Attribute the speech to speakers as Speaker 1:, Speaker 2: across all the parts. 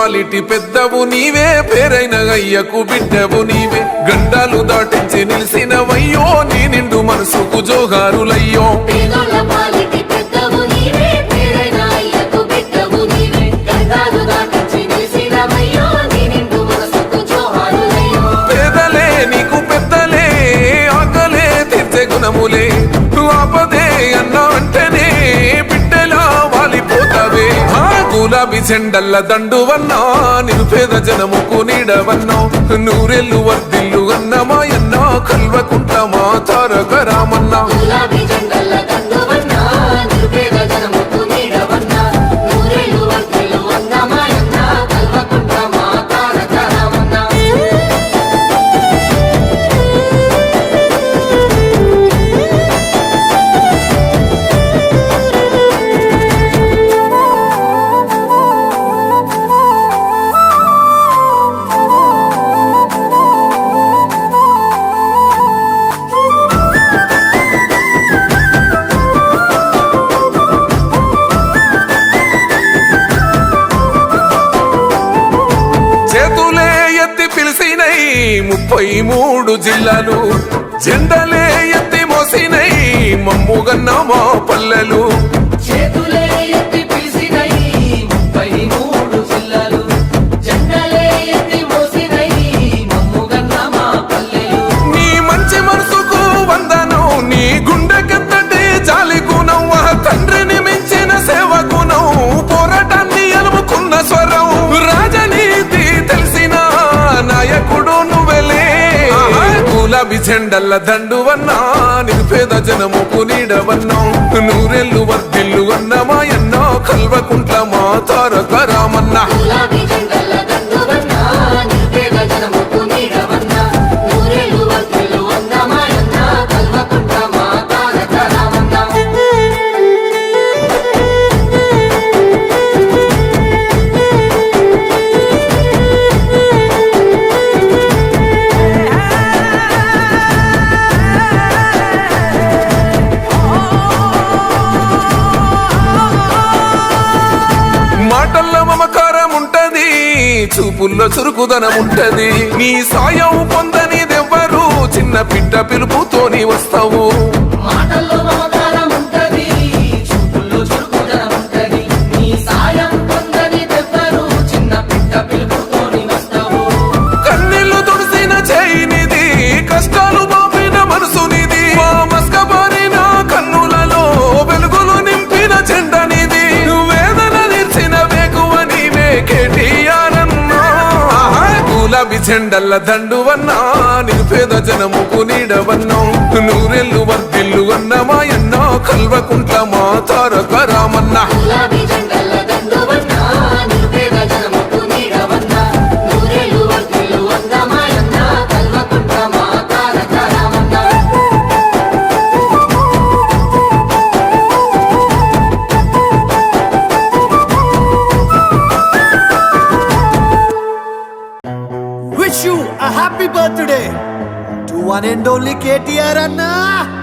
Speaker 1: పాలిటి పెద్దవు నీవే పేరైన అయ్యకు బిడ్డవు నీవే గండాలు దాటించి నిలిసినవయ్యో నీ నిండు మనసుకు జోగారులయ్యో పేదలే నీకు పెద్దలే ఆకలే తీర్చే గుణములే ఆపదే అన్న అంటేనే బిడ్డలా వాలిపోతావే గులాబీ చెండల్ల దండువన్నా నిరుపేద జనముకు నీడవన్నా నూరెల్లు వర్దిల్లు అన్నమాయన్నా కల్వకుంటమా తారక రామన్నా చేతులే ఎత్తి పిలిసినై 33 జిల్లాలు జెండలే ఎత్తి మోసినై మమ్ముగన్న మా పల్లెలు నీ మంచి మనసుకు వందనం నీ గుండెకెత్తటి జాలి గుణం తండ్రిని మించిన సేవ గుణం పోరాటాన్ని అలుముకున్న స్వరం రాజనీతి తెలిసిన నాయకుడు నువ్వెలే గులాబీ జెండల్ల దండువన్నా నిరుపేద జనముకు నీడవన్నా నూరెల్లు వర్దిల్లు అన్నమాయన్నా కల్వకుంట్లమా తారక రామన్నా మాటల్లో మమకారం ఉంటది చూపుల్లో చురుకుదనం ఉంటది నీ సాయం పొందనిదెవ్వరు చిన్న పిట్ట పిలుపుతోని వస్తావు కన్నీళ్లు తుడిసిన చేయినిది కష్టాలు బాపిన మనసునిది మస్కబారిన కన్నులలో వెలుగులు నింపిన చెండనిది గులాబీ జెండల్ల దండువన్నా నిరుపేద జనముకు నీడవన్నా నూరెల్లు వర్దిల్లు అన్నమాయన్నా కల్వకుంట్లమా తారక Ramanna
Speaker 2: Wish you a happy birthday to one and only KTR Anna.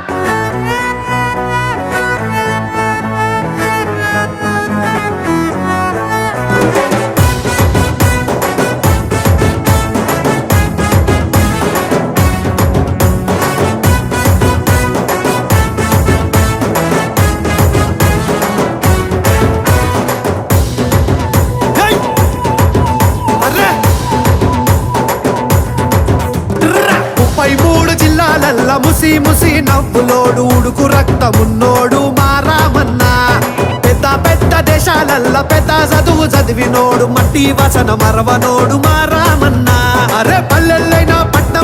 Speaker 2: ముసి ముసి నవ్వులోడు ఉడుకు రక్తమున్నోడు మా రామన్న పెద్ద పెద్ద దేశాలల్ల పెద్ద చదువు చదివినోడు మట్టి వసన మరవనోడు మా రామన్న అరే